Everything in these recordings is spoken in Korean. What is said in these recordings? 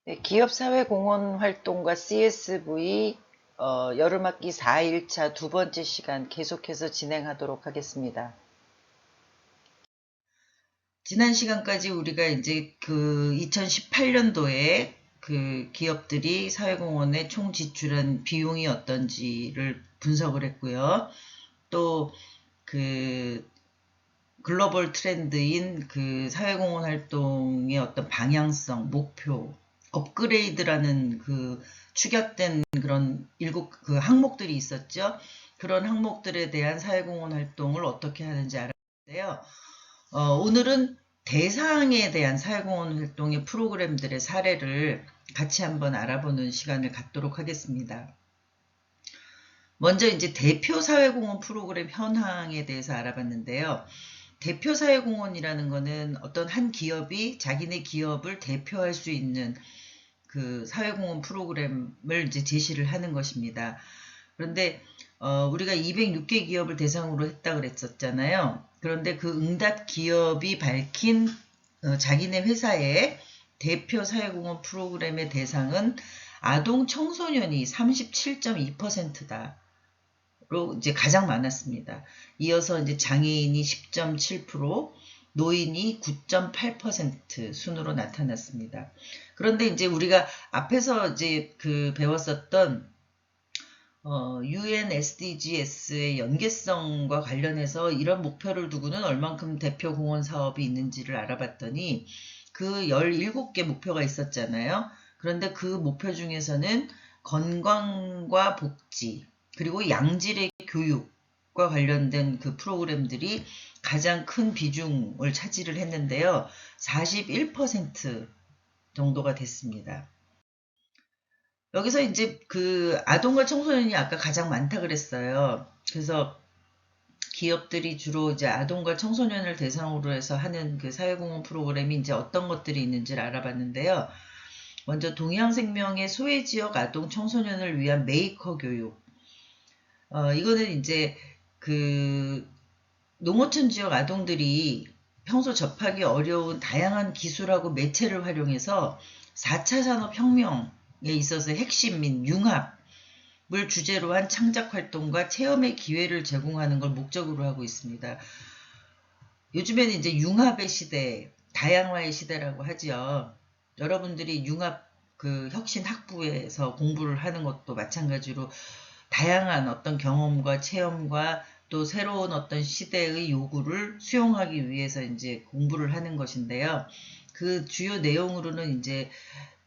네, 기업사회공헌 활동과 CSV 여름학기 4일차 두 번째 시간 계속해서 진행하도록 하겠습니다. 지난 시간까지 우리가 이제 그 2018년도에 그 기업들이 사회공헌에 총 지출한 비용이 어떤지를 분석을 했고요. 또 그 글로벌 트렌드인 그 사회공헌 활동의 어떤 방향성, 목표, 업그레이드라는 그 축약된 그런 일곱 그 항목들이 있었죠. 그런 항목들에 대한 사회공헌 활동을 어떻게 하는지 알아봤는데요. 오늘은 대상에 대한 사회공헌 활동의 프로그램들의 사례를 같이 한번 알아보는 시간을 갖도록 하겠습니다. 먼저 이제 대표 사회공헌 프로그램 현황에 대해서 알아봤는데요. 대표 사회공헌이라는 거는 어떤 한 기업이 자기네 기업을 대표할 수 있는 그 사회공헌 프로그램을 이제 제시를 하는 것입니다. 그런데 우리가 206개 기업을 대상으로 했다 그랬었잖아요. 그런데 그 응답 기업이 밝힌 자기네 회사의 대표 사회공헌 프로그램의 대상은 아동 청소년이 37.2%다. 로 이제 가장 많았습니다. 이어서 이제 장애인이 10.7%, 노인이 9.8% 순으로 나타났습니다. 그런데 이제 우리가 앞에서 이제 그 배웠었던 UN SDGs의 연계성과 관련해서 이런 목표를 두고는 얼만큼 대표 공헌 사업이 있는지를 알아봤더니 그 17개 목표가 있었잖아요. 그런데 그 목표 중에서는 건강과 복지, 그리고 양질의 교육과 관련된 그 프로그램들이 가장 큰 비중을 차지를 했는데요. 41% 정도가 됐습니다. 여기서 이제 그 아동과 청소년이 아까 가장 많다 그랬어요. 그래서 기업들이 주로 이제 아동과 청소년을 대상으로 해서 하는 그 사회공헌 프로그램이 이제 어떤 것들이 있는지를 알아봤는데요. 먼저 동양생명의 소외지역 아동 청소년을 위한 메이커 교육. 이거는 이제 그 농어촌 지역 아동들이 평소 접하기 어려운 다양한 기술하고 매체를 활용해서 4차 산업혁명에 있어서 핵심 및 융합을 주제로 한 창작 활동과 체험의 기회를 제공하는 걸 목적으로 하고 있습니다. 요즘에는 이제 융합의 시대, 다양화의 시대라고 하죠. 여러분들이 융합 그 혁신 학부에서 공부를 하는 것도 마찬가지로 다양한 어떤 경험과 체험과 또 새로운 어떤 시대의 요구를 수용하기 위해서 이제 공부를 하는 것인데요. 그 주요 내용으로는 이제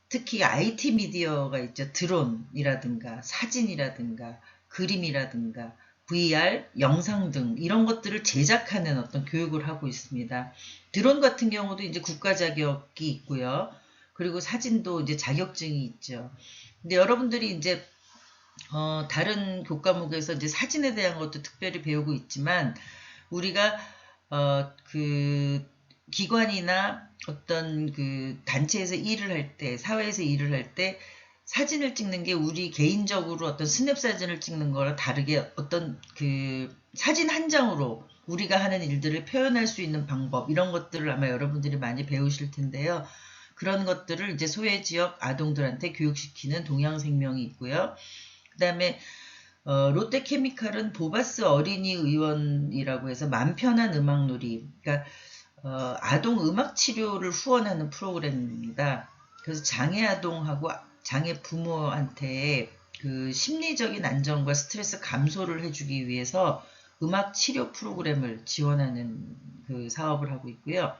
특히 IT 미디어가 있죠. 드론이라든가 사진이라든가 그림이라든가 VR, 영상 등 이런 것들을 제작하는 어떤 교육을 하고 있습니다. 드론 같은 경우도 이제 국가 자격이 있고요. 그리고 사진도 이제 자격증이 있죠. 근데 여러분들이 이제 다른 교과목에서 이제 사진에 대한 것도 특별히 배우고 있지만 우리가 그 기관이나 어떤 그 단체에서 일을 할 때, 사회에서 일을 할 때 사진을 찍는 게 우리 개인적으로 어떤 스냅 사진을 찍는 거랑 다르게 어떤 그 사진 한 장으로 우리가 하는 일들을 표현할 수 있는 방법 이런 것들을 아마 여러분들이 많이 배우실 텐데요. 그런 것들을 이제 소외 지역 아동들한테 교육시키는 동양생명이 있고요. 그 다음에 롯데케미칼은 보바스 어린이 의원이라고 해서 맘 편한 음악놀이, 그러니까 아동 음악 치료를 후원하는 프로그램입니다. 그래서 장애 아동하고 장애 부모한테 그 심리적인 안정과 스트레스 감소를 해주기 위해서 음악 치료 프로그램을 지원하는 그 사업을 하고 있고요.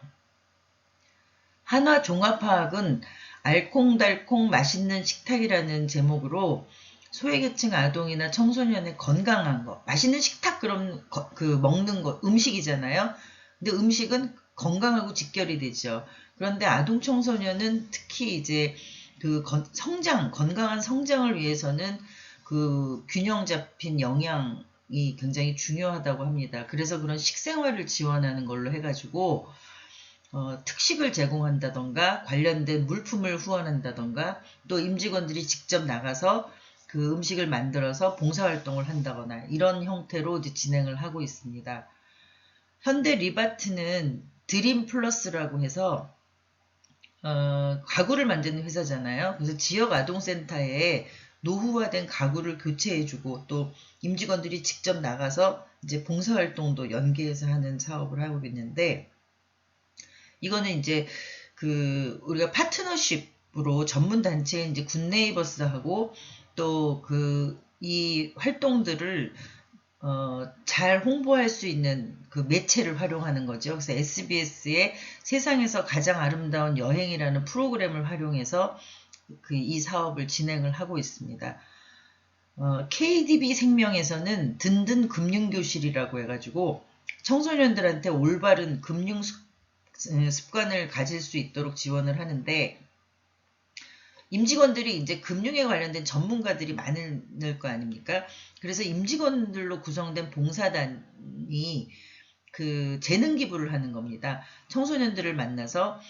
한화종합화학은 알콩달콩 맛있는 식탁이라는 제목으로 소외계층 아동이나 청소년의 건강한 거, 맛있는 식탁 그럼 그 먹는 거 음식이잖아요. 근데 음식은 건강하고 직결이 되죠. 그런데 아동 청소년은 특히 이제 그 성장, 건강한 성장을 위해서는 그 균형 잡힌 영양이 굉장히 중요하다고 합니다. 그래서 그런 식생활을 지원하는 걸로 해가지고 특식을 제공한다던가 관련된 물품을 후원한다던가 또 임직원들이 직접 나가서 그 음식을 만들어서 봉사활동을 한다거나 이런 형태로 이제 진행을 하고 있습니다. 현대 리바트는 드림 플러스라고 해서 가구를 만드는 회사잖아요. 그래서 지역 아동센터에 노후화된 가구를 교체해주고 또 임직원들이 직접 나가서 이제 봉사활동도 연계해서 하는 사업을 하고 있는데 이거는 이제 우리가 파트너십으로 전문 단체인 이제 굿네이버스하고 또 이 활동들을 잘 홍보할 수 있는 그 매체를 활용하는 거죠. 그래서 SBS의 세상에서 가장 아름다운 여행이라는 프로그램을 활용해서 이 사업을 진행을 하고 있습니다. KDB 생명에서는 든든 금융교실이라고 해가지고 청소년들한테 올바른 금융 습관을 가질 수 있도록 지원을 하는데 임직원들이 이제 금융에 관련된 전문가들이 많을 거 아닙니까? 그래서 임직원들로 구성된 봉사단이 재능 기부를 하는 겁니다. 청소년들을 만나서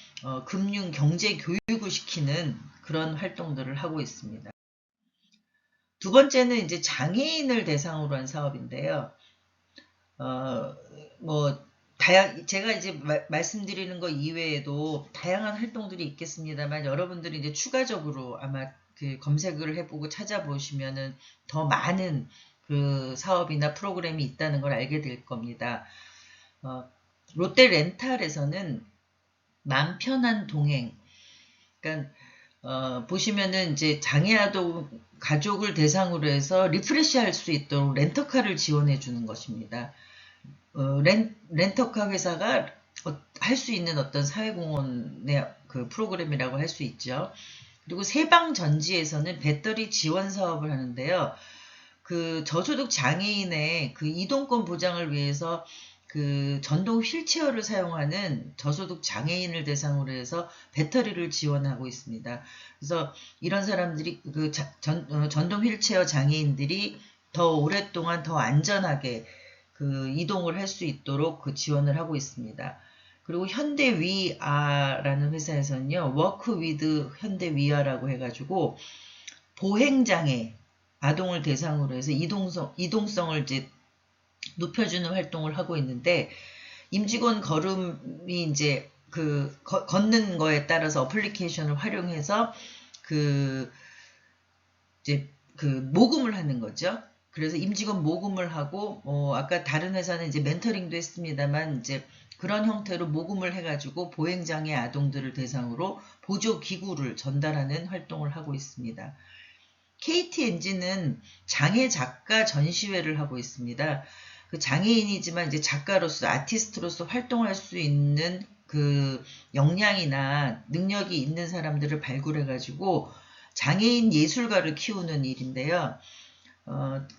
금융 경제 교육을 시키는 그런 활동들을 하고 있습니다. 두 번째는 이제 장애인을 대상으로 한 사업인데요. 제가 이제 말씀드리는 거 이외에도 다양한 활동들이 있겠습니다만 여러분들이 이제 추가적으로 아마 검색을 해보고 찾아보시면은 더 많은 사업이나 프로그램이 있다는 걸 알게 될 겁니다. 롯데 렌탈에서는 맘 편한 동행. 그러니까 보시면은 이제 장애아동 가족을 대상으로 해서 리프레시 할 수 있도록 렌터카를 지원해 주는 것입니다. 렌터카 회사가 할 수 있는 어떤 사회공헌의 프로그램이라고 할 수 있죠. 그리고 세방전지에서는 배터리 지원 사업을 하는데요. 저소득 장애인의 이동권 보장을 위해서 전동 휠체어를 사용하는 저소득 장애인을 대상으로 해서 배터리를 지원하고 있습니다. 그래서 이런 사람들이 전동 휠체어 장애인들이 더 오랫동안 더 안전하게 이동을 할 수 있도록 지원을 하고 있습니다. 그리고 현대위아라는 회사에서는요, 워크 위드 현대위아라고 해가지고 보행장애 아동을 대상으로 해서 이동성을 이제 높여주는 활동을 하고 있는데 임직원 걸음이 이제 걷는 거에 따라서 어플리케이션을 활용해서 이제 모금을 하는 거죠. 그래서 임직원 모금을 하고 아까 다른 회사는 이제 멘토링도 했습니다만 이제 그런 형태로 모금을 해가지고 보행장애 아동들을 대상으로 보조기구를 전달하는 활동을 하고 있습니다. KTNG는 장애 작가 전시회를 하고 있습니다. 장애인이지만 이제 작가로서 아티스트로서 활동할 수 있는 역량이나 능력이 있는 사람들을 발굴해가지고 장애인 예술가를 키우는 일인데요.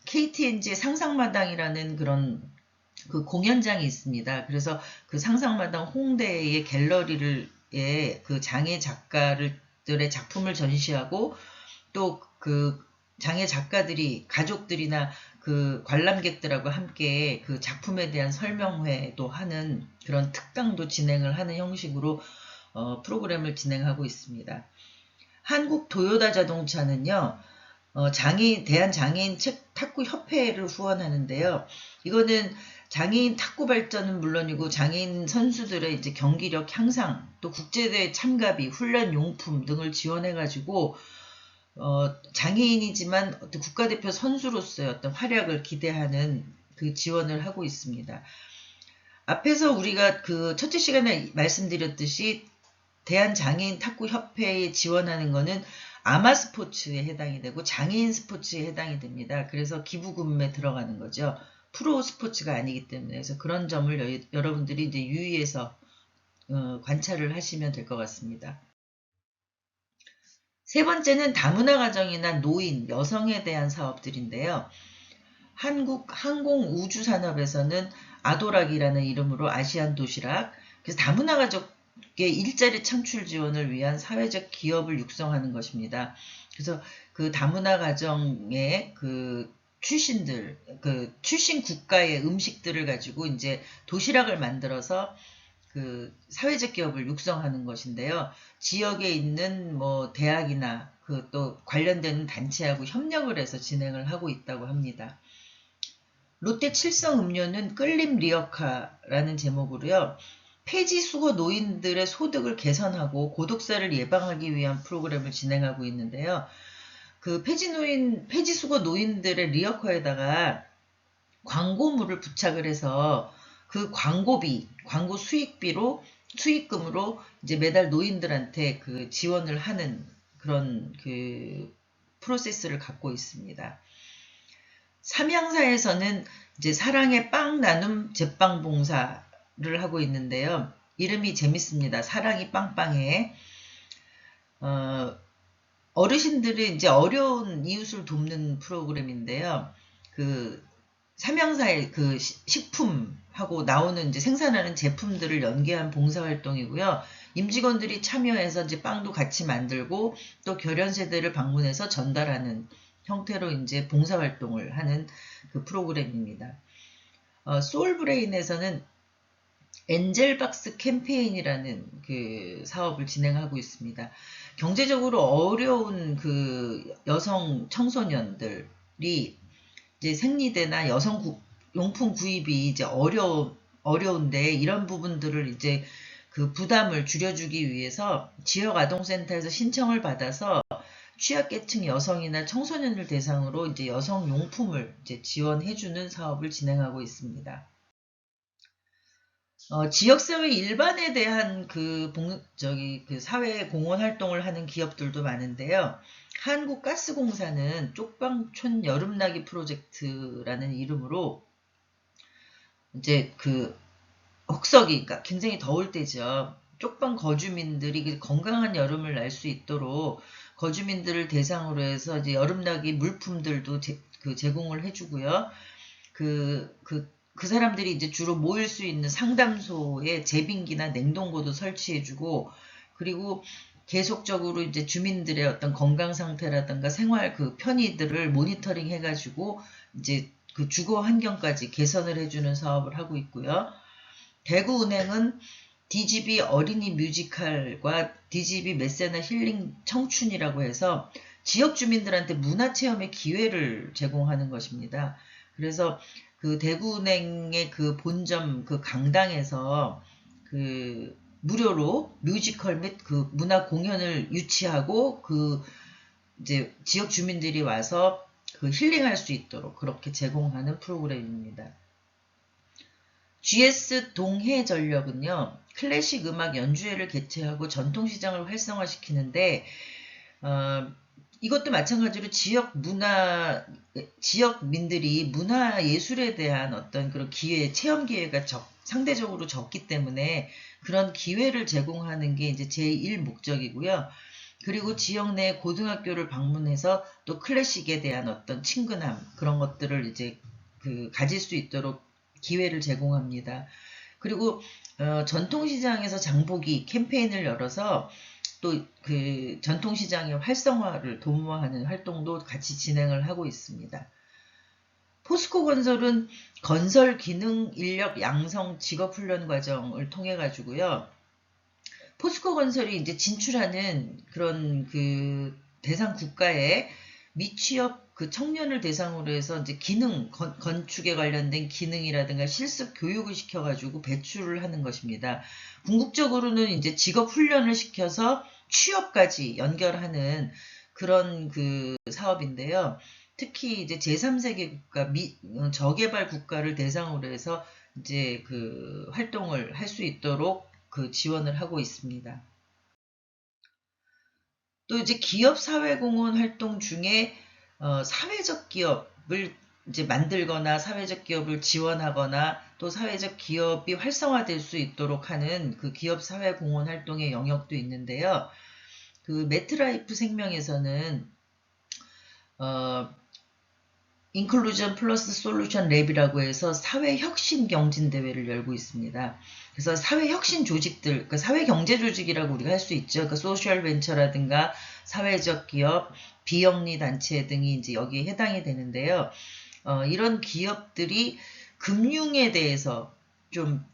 KTNG의 상상마당이라는 그런 공연장이 있습니다. 그래서 상상마당 홍대의 갤러리를 장애 작가들의 작품을 전시하고 또 장애 작가들이 가족들이나 관람객들하고 함께 작품에 대한 설명회도 하는 그런 특강도 진행을 하는 형식으로 프로그램을 진행하고 있습니다. 한국 도요타 자동차는요, 대한장애인 탁구협회를 후원하는데요. 이거는 장애인 탁구 발전은 물론이고 장애인 선수들의 이제 경기력 향상, 또 국제대회 참가비, 훈련 용품 등을 지원해가지고 장애인이지만 어떤 국가대표 선수로서의 어떤 활약을 기대하는 지원을 하고 있습니다. 앞에서 우리가 첫째 시간에 말씀드렸듯이 대한장애인 탁구협회에 지원하는 거는 아마스포츠에 해당이 되고 장애인 스포츠에 해당이 됩니다. 그래서 기부금에 들어가는 거죠. 프로 스포츠가 아니기 때문에. 그래서 그런 점을 여러분들이 이제 유의해서 관찰을 하시면 될 것 같습니다. 세 번째는 다문화 가정이나 노인, 여성에 대한 사업들인데요. 한국 항공우주산업에서는 아도락이라는 이름으로 아시안 도시락, 그래서 다문화 가족의 일자리 창출 지원을 위한 사회적 기업을 육성하는 것입니다. 그래서 다문화 가정의 출신들, 출신 국가의 음식들을 가지고 이제 도시락을 만들어서 사회적 기업을 육성하는 것인데요. 지역에 있는 대학이나 또 관련된 단체하고 협력을 해서 진행을 하고 있다고 합니다. 롯데 칠성 음료는 끌림 리어카라는 제목으로요. 폐지수거 노인들의 소득을 개선하고 고독사를 예방하기 위한 프로그램을 진행하고 있는데요. 그 폐지수거 노인들의 리어커에다가 광고물을 부착을 해서 그 광고 수익금으로 이제 매달 노인들한테 그 지원을 하는 그런 그 프로세스를 갖고 있습니다. 삼양사에서는 이제 사랑의 빵 나눔 제빵 봉사를 하고 있는데요. 이름이 재밌습니다. 사랑이 빵빵해. 어르신들이 이제 어려운 이웃을 돕는 프로그램인데요. 그 삼양사의 그 식품하고 나오는 이제 생산하는 제품들을 연계한 봉사활동이고요. 임직원들이 참여해서 이제 빵도 같이 만들고 또 결연세대를 방문해서 전달하는 형태로 이제 봉사활동을 하는 그 프로그램입니다. 소울브레인에서는 엔젤박스 캠페인이라는 그 사업을 진행하고 있습니다. 경제적으로 어려운 그 여성 청소년들이 이제 생리대나 여성 용품 구입이 이제 어려운데 이런 부분들을 이제 그 부담을 줄여주기 위해서 지역 아동센터에서 신청을 받아서 취약계층 여성이나 청소년을 대상으로 이제 여성 용품을 이제 지원해주는 사업을 진행하고 있습니다. 지역사회 일반에 대한 그 사회 공헌 활동을 하는 기업들도 많은데요. 한국가스공사는 쪽방촌 여름나기 프로젝트라는 이름으로 이제 그 그러니까 굉장히 더울 때죠. 쪽방 거주민들이 건강한 여름을 날 수 있도록 거주민들을 대상으로 해서 이제 여름나기 물품들도 제공을 해주고요. 그 사람들이 이제 주로 모일 수 있는 상담소에 제빙기나 냉동고도 설치해주고, 그리고 계속적으로 이제 주민들의 어떤 건강 상태라든가 생활 그 편의들을 모니터링 해가지고 이제 그 주거 환경까지 개선을 해주는 사업을 하고 있고요. 대구은행은 DGB 어린이 뮤지컬과 DGB 메세나 힐링 청춘이라고 해서 지역 주민들한테 문화체험의 기회를 제공하는 것입니다. 그래서 그 대구은행의 그 본점 그 강당에서 그 무료로 뮤지컬 및 그 문화 공연을 유치하고 그 이제 지역 주민들이 와서 그 힐링할 수 있도록 그렇게 제공하는 프로그램입니다. GS 동해전력은요, 클래식 음악 연주회를 개최하고 전통시장을 활성화시키는데, 이것도 마찬가지로 지역민들이 문화예술에 대한 어떤 그런 체험 기회가 상대적으로 적기 때문에 그런 기회를 제공하는 게 이제 제1 목적이고요. 그리고 지역 내 고등학교를 방문해서 또 클래식에 대한 어떤 친근함, 그런 것들을 이제 가질 수 있도록 기회를 제공합니다. 그리고 전통시장에서 장보기 캠페인을 열어서 또 그 전통시장의 활성화를 도모하는 활동도 같이 진행을 하고 있습니다. 포스코건설은 건설 기능 인력 양성 직업훈련 과정을 통해 가지고요. 포스코건설이 이제 진출하는 그런 그 대상 국가에 미취업 그 청년을 대상으로 해서 이제 건축에 관련된 기능이라든가 실습 교육을 시켜가지고 배출을 하는 것입니다. 궁극적으로는 이제 직업 훈련을 시켜서 취업까지 연결하는 그런 그 사업인데요. 특히 이제 제3세계 국가, 저개발 국가를 대상으로 해서 이제 그 활동을 할 수 있도록 그 지원을 하고 있습니다. 또 이제 기업 사회공헌 활동 중에 사회적 기업을 이제 만들거나 사회적 기업을 지원하거나 또 사회적 기업이 활성화될 수 있도록 하는 그 기업 사회공헌 활동의 영역도 있는데요. 그 매트라이프 생명에서는 인클루전 플러스 솔루션 랩이라고 해서 사회혁신 경진대회를 열고 있습니다. 그래서 사회혁신 조직들, 그러니까 사회경제조직이라고 우리가 할 수 있죠. 그러니까 소셜 벤처라든가 사회적 기업, 비영리 단체 등이 이제 여기에 해당이 되는데요. 이런 기업들이 금융에 대해서 좀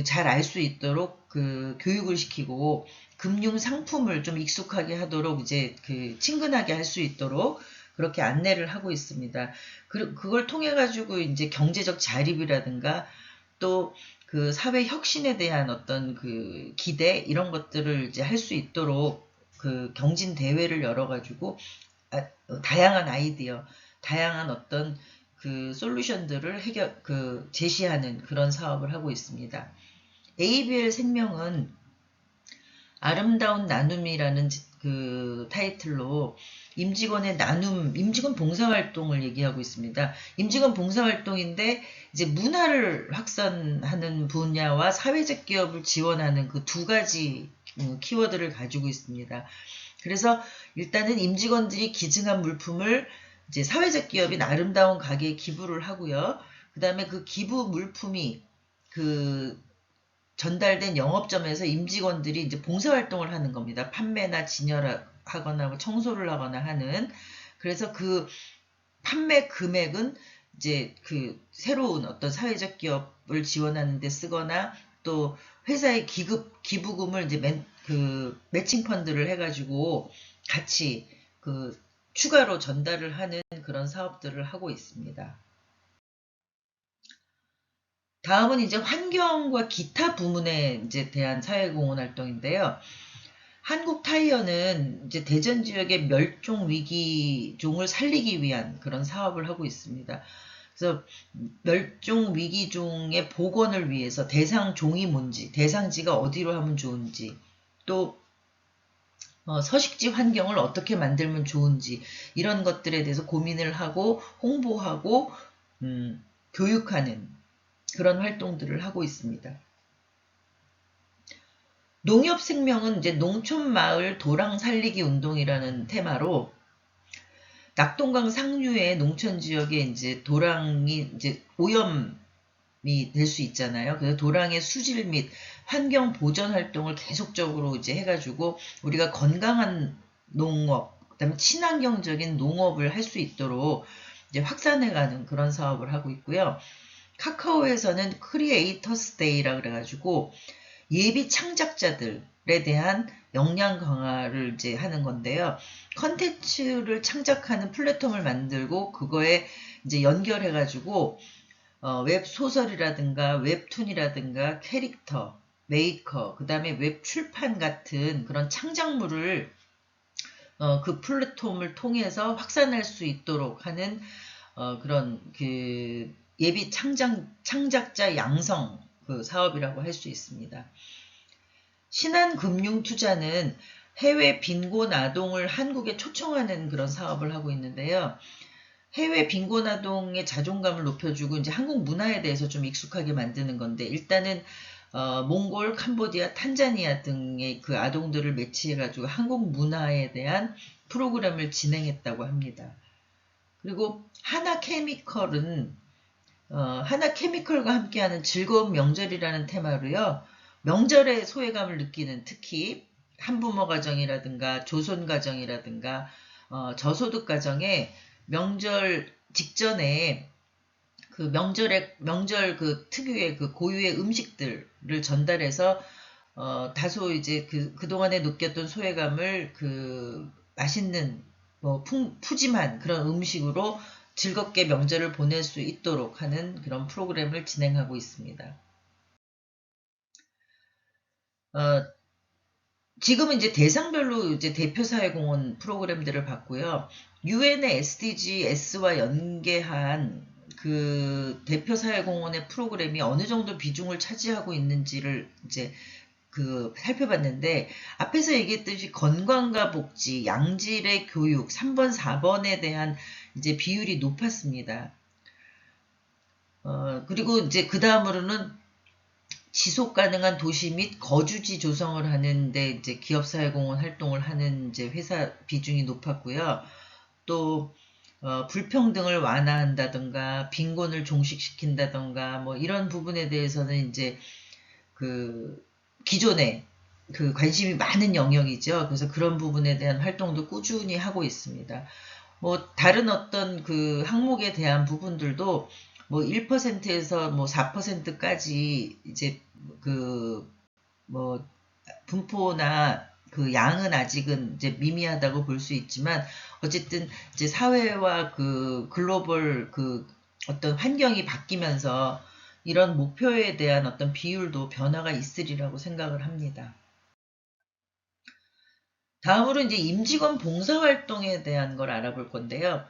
잘 알 수 있도록 그 교육을 시키고 금융 상품을 좀 익숙하게 하도록 이제 그 친근하게 할 수 있도록 그렇게 안내를 하고 있습니다. 그걸 통해 가지고 이제 경제적 자립이라든가 또 그 사회 혁신에 대한 어떤 그 기대 이런 것들을 이제 할 수 있도록 그 경진 대회를 열어가지고 다양한 아이디어, 다양한 어떤 그 솔루션들을 제시하는 그런 사업을 하고 있습니다. ABL 생명은 아름다운 나눔이라는 그 타이틀로 임직원의 임직원 봉사활동을 얘기하고 있습니다. 임직원 봉사활동인데 이제 문화를 확산하는 분야와 사회적 기업을 지원하는 그 두 가지 키워드를 가지고 있습니다. 그래서 일단은 임직원들이 기증한 물품을 이제 사회적 기업인 아름다운 가게에 기부를 하고요. 그 다음에 그 기부 물품이 그 전달된 영업점에서 임직원들이 이제 봉사활동을 하는 겁니다. 판매나 진열하거나 뭐 청소를 하거나 하는. 그래서 그 판매 금액은 이제 그 새로운 어떤 사회적 기업을 지원하는 데 쓰거나 또 회사의 기부금을 이제 매칭 펀드를 해가지고 같이 그 추가로 전달을 하는 그런 사업들을 하고 있습니다. 다음은 이제 환경과 기타 부문에 이제 대한 사회공헌 활동인데요. 한국 타이어는 이제 대전 지역의 멸종 위기종을 살리기 위한 그런 사업을 하고 있습니다. 그래서 멸종 위기종의 복원을 위해서 대상 종이 뭔지, 대상지가 어디로 하면 좋은지, 또 서식지 환경을 어떻게 만들면 좋은지 이런 것들에 대해서 고민을 하고 홍보하고 교육하는 그런 활동들을 하고 있습니다. 농협생명은 이제 농촌마을 도랑 살리기 운동이라는 테마로 낙동강 상류의 농촌 지역에 이제 도랑이 이제 오염이 될 수 있잖아요. 그래서 도랑의 수질 및 환경 보전 활동을 계속적으로 이제 해가지고 우리가 건강한 농업, 그다음에 친환경적인 농업을 할 수 있도록 이제 확산해가는 그런 사업을 하고 있고요. 카카오에서는 크리에이터스 데이라 그래가지고 예비 창작자들에 대한 역량 강화를 이제 하는 건데요. 컨텐츠를 창작하는 플랫폼을 만들고 그거에 이제 연결해가지고 웹 소설이라든가 웹툰이라든가 캐릭터, 메이커, 그 다음에 웹 출판 같은 그런 창작물을 그 플랫폼을 통해서 확산할 수 있도록 하는 그런 그 예비 창작자 양성 그 사업이라고 할 수 있습니다. 신한금융투자는 해외 빈곤 아동을 한국에 초청하는 그런 사업을 하고 있는데요. 해외 빈곤 아동의 자존감을 높여주고 이제 한국 문화에 대해서 좀 익숙하게 만드는 건데 일단은 몽골, 캄보디아, 탄자니아 등의 그 아동들을 매치해가지고 한국 문화에 대한 프로그램을 진행했다고 합니다. 그리고 하나케미컬은 하나케미컬과 함께하는 즐거운 명절이라는 테마로요. 명절의 소외감을 느끼는 특히 한부모 가정이라든가 조손 가정이라든가 저소득 가정에 명절 직전에 그 명절 그 특유의 그 고유의 음식들을 전달해서 다소 이제 그동안에 느꼈던 소외감을 그 맛있는 뭐 푸짐한 그런 음식으로 즐겁게 명절을 보낼 수 있도록 하는 그런 프로그램을 진행하고 있습니다. 지금은 이제 대상별로 이제 대표 사회공헌 프로그램들을 봤고요. 유엔의 SDGs와 연계한 그 대표 사회공헌의 프로그램이 어느 정도 비중을 차지하고 있는지를 이제 살펴봤는데 앞에서 얘기했듯이 건강과 복지, 양질의 교육 3번, 4번에 대한 이제 비율이 높았습니다. 그리고 이제 그 다음으로는 지속 가능한 도시 및 거주지 조성을 하는데 이제 기업사회공헌 활동을 하는 이제 회사 비중이 높았고요. 또 불평등을 완화한다던가 빈곤을 종식시킨다던가 뭐 이런 부분에 대해서는 이제 그 기존에 그 관심이 많은 영역이죠. 그래서 그런 부분에 대한 활동도 꾸준히 하고 있습니다. 뭐 다른 어떤 그 항목에 대한 부분들도 뭐 1%에서 뭐 4%까지 이제 그 뭐 분포나 그 양은 아직은 이제 미미하다고 볼 수 있지만 어쨌든 이제 사회와 그 글로벌 그 어떤 환경이 바뀌면서 이런 목표에 대한 어떤 비율도 변화가 있으리라고 생각을 합니다. 다음으로 이제 임직원 봉사활동에 대한 걸 알아볼 건데요.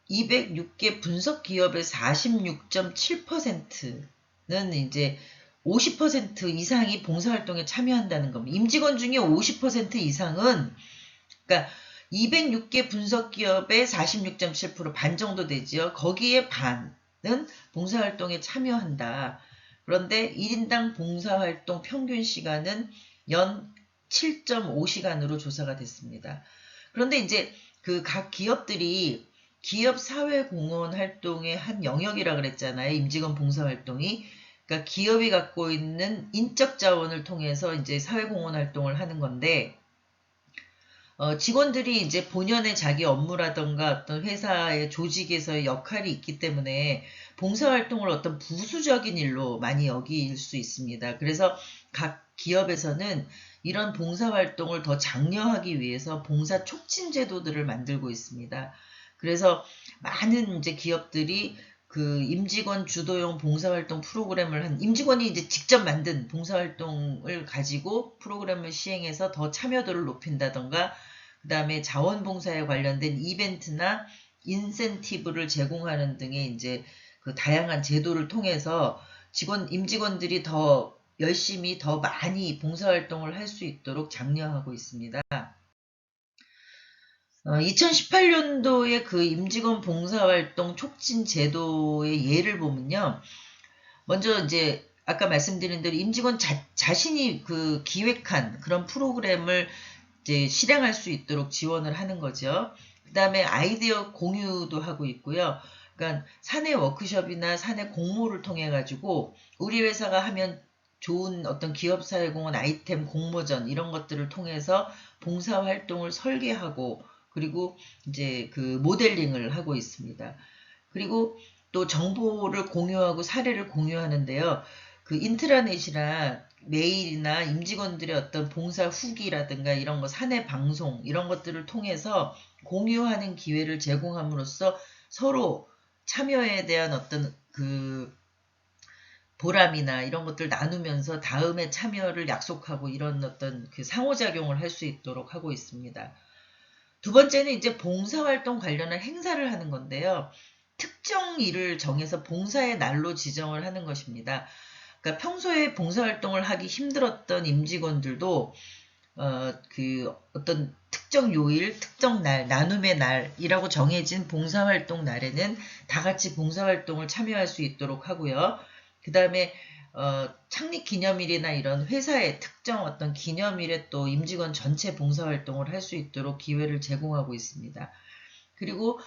206개 분석 기업의 46.7%는 이제 50% 이상이 봉사활동에 참여한다는 겁니다. 임직원 중에 50% 이상은, 그러니까 206개 분석 기업의 46.7%, 반 정도 되죠. 거기에 반은 봉사활동에 참여한다. 그런데 1인당 봉사활동 평균 시간은 연 7.5시간으로 조사가 됐습니다. 그런데 이제 그 각 기업들이 기업 사회공헌 활동의 한 영역이라 그랬잖아요. 임직원 봉사활동이. 그러니까 기업이 갖고 있는 인적 자원을 통해서 이제 사회공헌 활동을 하는 건데, 직원들이 이제 본연의 자기 업무라던가 어떤 회사의 조직에서의 역할이 있기 때문에 봉사활동을 어떤 부수적인 일로 많이 여길 수 있습니다. 그래서 각 기업에서는 이런 봉사활동을 더 장려하기 위해서 봉사 촉진 제도들을 만들고 있습니다. 그래서 많은 이제 기업들이 그 임직원 주도형 봉사활동 프로그램을 임직원이 이제 직접 만든 봉사활동을 가지고 프로그램을 시행해서 더 참여도를 높인다던가, 그 다음에 자원봉사에 관련된 이벤트나 인센티브를 제공하는 등의 이제 그 다양한 제도를 통해서 임직원들이 더 열심히 더 많이 봉사활동을 할 수 있도록 장려하고 있습니다. 2018년도에 그 임직원 봉사활동 촉진 제도의 예를 보면요. 먼저 이제 아까 말씀드린 대로 임직원 자신이 그 기획한 그런 프로그램을 이제 실행할 수 있도록 지원을 하는 거죠. 그 다음에 아이디어 공유도 하고 있고요. 그러니까 사내 워크숍이나 사내 공모를 통해 가지고 우리 회사가 하면 좋은 어떤 기업사회공헌 아이템 공모전 이런 것들을 통해서 봉사활동을 설계하고, 그리고 이제 그 모델링을 하고 있습니다. 그리고 또 정보를 공유하고 사례를 공유하는데요. 그 인트라넷이나 메일이나 임직원들의 어떤 봉사 후기라든가 이런 거, 사내 방송 이런 것들을 통해서 공유하는 기회를 제공함으로써 서로 참여에 대한 어떤 그 보람이나 이런 것들 나누면서 다음에 참여를 약속하고 이런 어떤 그 상호작용을 할 수 있도록 하고 있습니다. 두 번째는 이제 봉사활동 관련한 행사를 하는 건데요. 특정 일을 정해서 봉사의 날로 지정을 하는 것입니다. 그러니까 평소에 봉사활동을 하기 힘들었던 임직원들도 그 어떤 특정 요일, 특정 날, 나눔의 날이라고 정해진 봉사활동 날에는 다 같이 봉사활동을 참여할 수 있도록 하고요. 그 다음에 창립 기념일이나 이런 회사의 특정 어떤 기념일에 또 임직원 전체 봉사활동을 할 수 있도록 기회를 제공하고 있습니다. 그리고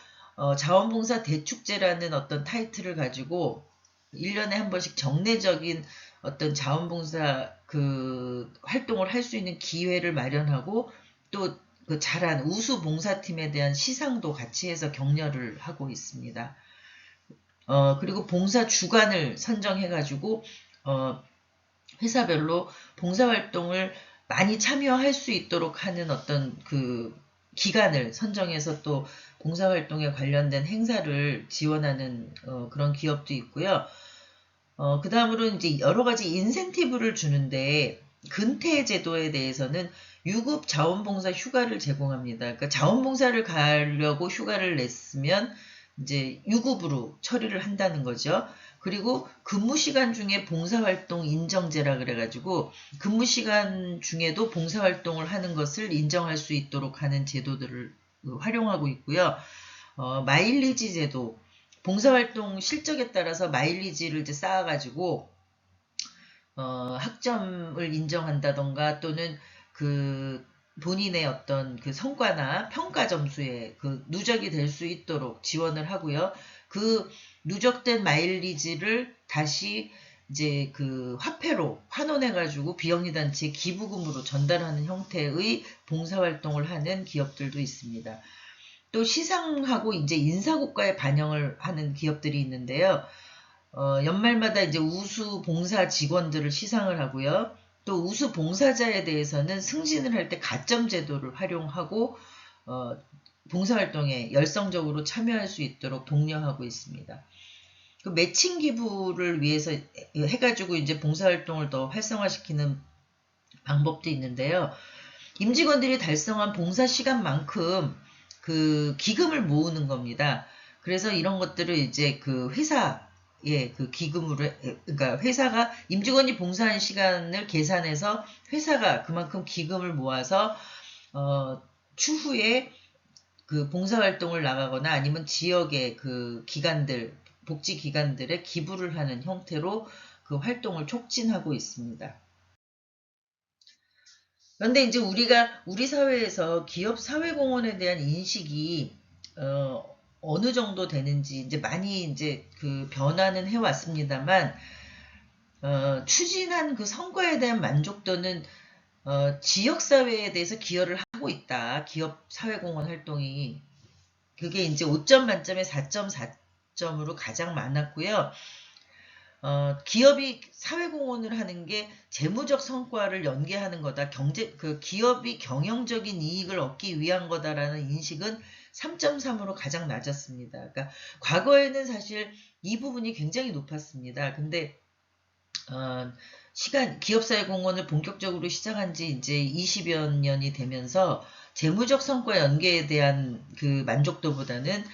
자원봉사 대축제라는 어떤 타이틀을 가지고 1년에 한 번씩 정례적인 어떤 자원봉사 그 활동을 할 수 있는 기회를 마련하고, 또 그 잘한 우수 봉사팀에 대한 시상도 같이 해서 격려를 하고 있습니다. 그리고 봉사 주간을 선정해가지고 회사별로 봉사활동을 많이 참여할 수 있도록 하는 어떤 그 기간을 선정해서 또 봉사활동에 관련된 행사를 지원하는 그런 기업도 있고요. 그 다음으로 이제 여러 가지 인센티브를 주는데, 근태 제도에 대해서는 유급 자원봉사 휴가를 제공합니다. 그러니까 자원봉사를 가려고 휴가를 냈으면 이제 유급으로 처리를 한다는 거죠. 그리고 근무시간 중에 봉사활동 인정제라 그래가지고 근무시간 중에도 봉사활동을 하는 것을 인정할 수 있도록 하는 제도들을 활용하고 있고요. 마일리지 제도, 봉사활동 실적에 따라서 마일리지를 이제 쌓아가지고 학점을 인정한다던가, 또는 그 본인의 어떤 그 성과나 평가 점수에 그 누적이 될 수 있도록 지원을 하고요. 그 누적된 마일리지를 다시 이제 그 화폐로 환원해가지고 비영리단체 기부금으로 전달하는 형태의 봉사활동을 하는 기업들도 있습니다. 또 시상하고 이제 인사고과에 반영을 하는 기업들이 있는데요. 연말마다 이제 우수 봉사 직원들을 시상을 하고요. 또 우수 봉사자에 대해서는 승진을 할 때 가점 제도를 활용하고 봉사활동에 열성적으로 참여할 수 있도록 독려하고 있습니다. 그 매칭 기부를 위해서 해가지고 이제 봉사활동을 더 활성화시키는 방법도 있는데요. 임직원들이 달성한 봉사 시간만큼 그 기금을 모으는 겁니다. 그래서 이런 것들을 이제 그 회사에 그 기금으로, 그러니까 회사가 임직원이 봉사한 시간을 계산해서 회사가 그만큼 기금을 모아서 추후에 그 봉사활동을 나가거나 아니면 지역의 그 기관들, 복지기관들에 기부를 하는 형태로 그 활동을 촉진하고 있습니다. 그런데 이제 우리 사회에서 기업 사회공헌에 대한 인식이, 어느 정도 되는지 이제 많이 이제 그 변화는 해왔습니다만, 추진한 그 성과에 대한 만족도는, 지역사회에 대해서 기여를 하고 있다. 기업 사회공헌 활동이. 그게 이제 5점 만점에 4.4점으로 가장 많았고요. 기업이 사회공헌을 하는 게 재무적 성과를 연계하는 거다. 기업이 경영적인 이익을 얻기 위한 거다라는 인식은 3.3으로 가장 낮았습니다. 그러니까 과거에는 사실 이 부분이 굉장히 높았습니다. 근데 기업사회공헌을 본격적으로 시작한 지 이제 20여 년이 되면서 재무적 성과 연계에 대한 그 만족도보다는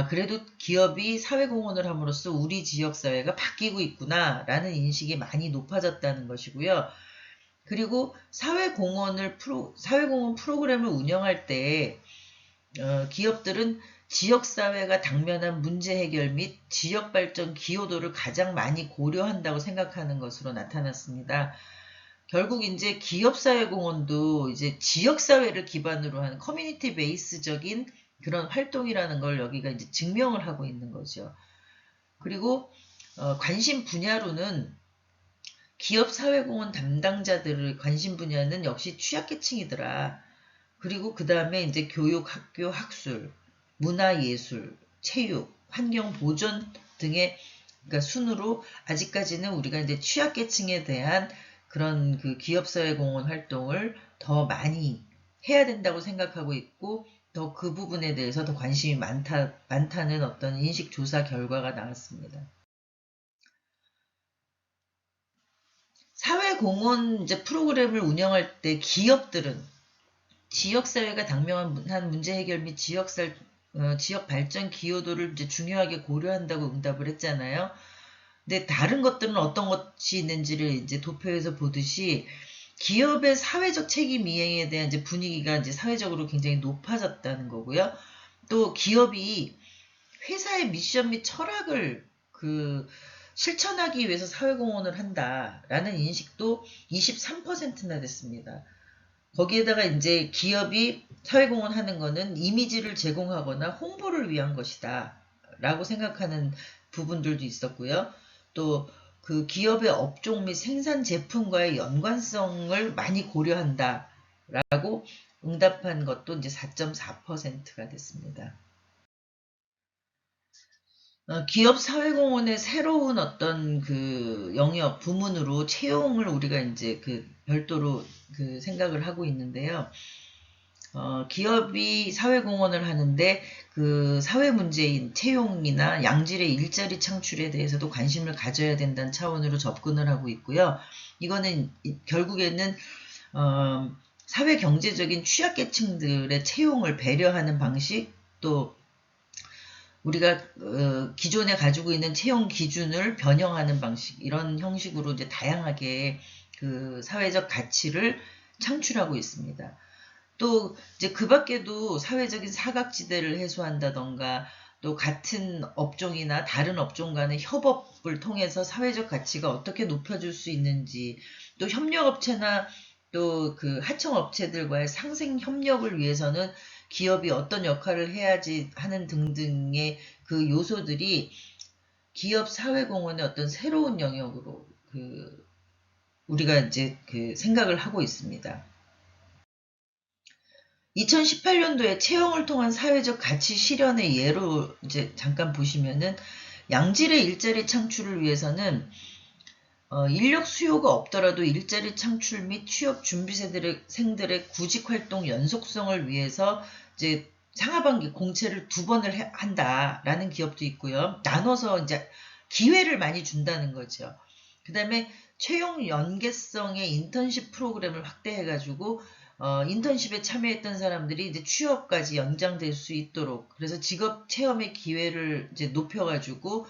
그래도 기업이 사회공헌을 함으로써 우리 지역사회가 바뀌고 있구나라는 인식이 많이 높아졌다는 것이고요. 그리고 사회공헌 프로그램을 운영할 때 기업들은 지역사회가 당면한 문제 해결 및 지역발전 기여도를 가장 많이 고려한다고 생각하는 것으로 나타났습니다. 결국 이제 기업사회공헌도 이제 지역사회를 기반으로 한 커뮤니티 베이스적인 그런 활동이라는 걸 여기가 이제 증명을 하고 있는 거죠. 그리고 관심 분야로는 기업 사회공헌 담당자들의 관심 분야는 역시 취약계층이더라. 그리고 그 다음에 이제 교육, 학교, 학술, 문화예술, 체육, 환경보존 등의 그러니까 순으로 아직까지는 우리가 이제 취약계층에 대한 그런 그 기업사회공헌 활동을 더 많이 해야 된다고 생각하고 있고 더 그 부분에 대해서 더 관심이 많다는 어떤 인식조사 결과가 나왔습니다. 사회공헌 이제 프로그램을 운영할 때 기업들은 지역사회가 당면한 문제 해결 및 지역 발전 기여도를 이제 중요하게 고려한다고 응답을 했잖아요. 근데 다른 것들은 어떤 것이 있는지를 이제 도표에서 보듯이 기업의 사회적 책임 이행에 대한 이제 분위기가 이제 사회적으로 굉장히 높아졌다는 거고요. 또 기업이 회사의 미션 및 철학을 그 실천하기 위해서 사회공헌을 한다라는 인식도 23%나 됐습니다. 거기에다가 이제 기업이 사회공헌 하는 거는 이미지를 제공하거나 홍보를 위한 것이다 라고 생각하는 부분들도 있었고요. 또 그 기업의 업종 및 생산 제품과의 연관성을 많이 고려한다 라고 응답한 것도 이제 4.4%가 됐습니다. 기업 사회공헌의 새로운 어떤 그 영역, 부문으로 채용을 우리가 이제 그 별도로 그 생각을 하고 있는데요. 기업이 사회공헌을 하는데 그 사회 문제인 채용이나 양질의 일자리 창출에 대해서도 관심을 가져야 된다는 차원으로 접근을 하고 있고요. 이거는 결국에는 사회 경제적인 취약계층들의 채용을 배려하는 방식, 또 우리가 기존에 가지고 있는 채용 기준을 변형하는 방식, 이런 형식으로 이제 다양하게 그 사회적 가치를 창출하고 있습니다. 또 이제 그 밖에도 사회적인 사각지대를 해소한다던가 또 같은 업종이나 다른 업종 간의 협업을 통해서 사회적 가치가 어떻게 높여줄 수 있는지, 또 협력업체나 또 그 하청업체들과의 상생 협력을 위해서는 기업이 어떤 역할을 해야지 하는 등등의 그 요소들이 기업 사회공헌의 어떤 새로운 영역으로 그 우리가 이제 그 생각을 하고 있습니다. 2018년도에 채용을 통한 사회적 가치 실현의 예로 이제 잠깐 보시면은 양질의 일자리 창출을 위해서는 인력 수요가 없더라도 일자리 창출 및 취업 준비생들의 구직 활동 연속성을 위해서 이제 상하반기 공채를 2번을 한다라는 기업도 있고요. 나눠서 이제 기회를 많이 준다는 거죠. 그 다음에 채용 연계성의 인턴십 프로그램을 확대해가지고 인턴십에 참여했던 사람들이 이제 취업까지 연장될 수 있도록, 그래서 직업 체험의 기회를 이제 높여가지고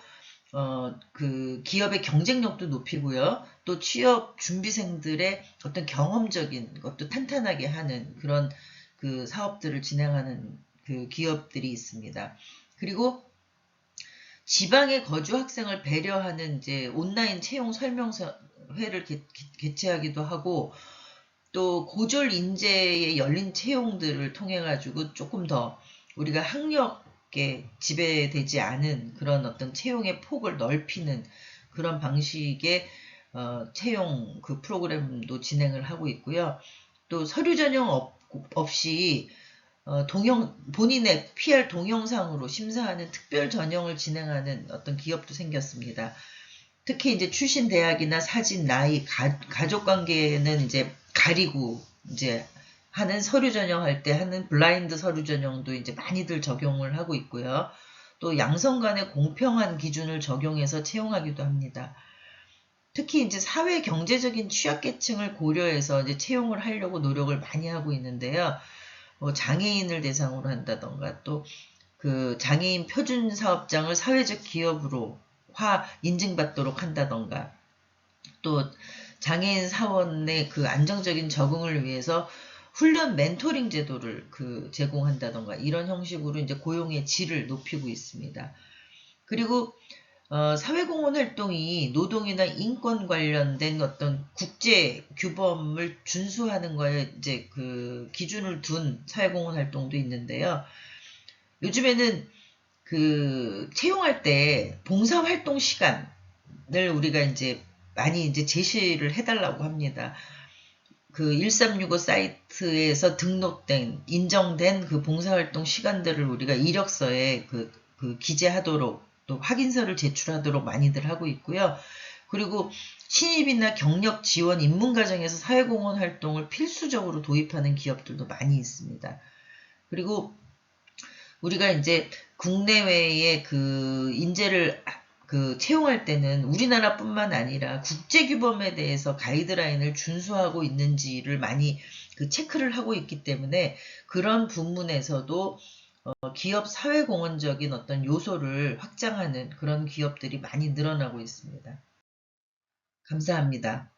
그 기업의 경쟁력도 높이고요. 또 취업 준비생들의 어떤 경험적인 것도 탄탄하게 하는 그런 그 사업들을 진행하는 그 기업들이 있습니다. 그리고 지방에 거주 학생을 배려하는 이제 온라인 채용 설명회를 개최하기도 하고, 또 고졸 인재의 열린 채용들을 통해 가지고 조금 더 우리가 학력에 지배되지 않은 그런 어떤 채용의 폭을 넓히는 그런 방식의 채용 그 프로그램도 진행을 하고 있고요. 또 서류 전형 없이 본인의 PR 동영상으로 심사하는 특별 전형을 진행하는 어떤 기업도 생겼습니다. 특히 이제 출신 대학이나 사진, 나이, 가족 관계는 이제 가리고 이제 하는 서류 전형할 때 하는 블라인드 서류 전형도 이제 많이들 적용을 하고 있고요. 또 양성 간의 공평한 기준을 적용해서 채용하기도 합니다. 특히 이제 사회 경제적인 취약계층을 고려해서 이제 채용을 하려고 노력을 많이 하고 있는데요. 장애인을 대상으로 한다던가, 또 그 장애인 표준 사업장을 사회적 기업으로 인증받도록 한다던가, 또 장애인 사원의 그 안정적인 적응을 위해서 훈련 멘토링 제도를 제공한다던가, 이런 형식으로 이제 고용의 질을 높이고 있습니다. 그리고 사회공헌 활동이 노동이나 인권 관련된 어떤 국제 규범을 준수하는 거에 이제 그 기준을 둔 사회공헌 활동도 있는데요. 요즘에는 그 채용할 때 봉사활동 시간을 우리가 이제 많이 이제 제시를 해달라고 합니다. 그 1365 사이트에서 등록된, 인정된 그 봉사활동 시간들을 우리가 이력서에 기재하도록, 또 확인서를 제출하도록 많이들 하고 있고요. 그리고 신입이나 경력 지원 입문 과정에서 사회공헌 활동을 필수적으로 도입하는 기업들도 많이 있습니다. 그리고 우리가 이제 국내외의 그 인재를 채용할 때는 우리나라뿐만 아니라 국제규범에 대해서 가이드라인을 준수하고 있는지를 많이 체크를 하고 있기 때문에, 그런 부분에서도 기업 사회공헌적인 어떤 요소를 확장하는 그런 기업들이 많이 늘어나고 있습니다. 감사합니다.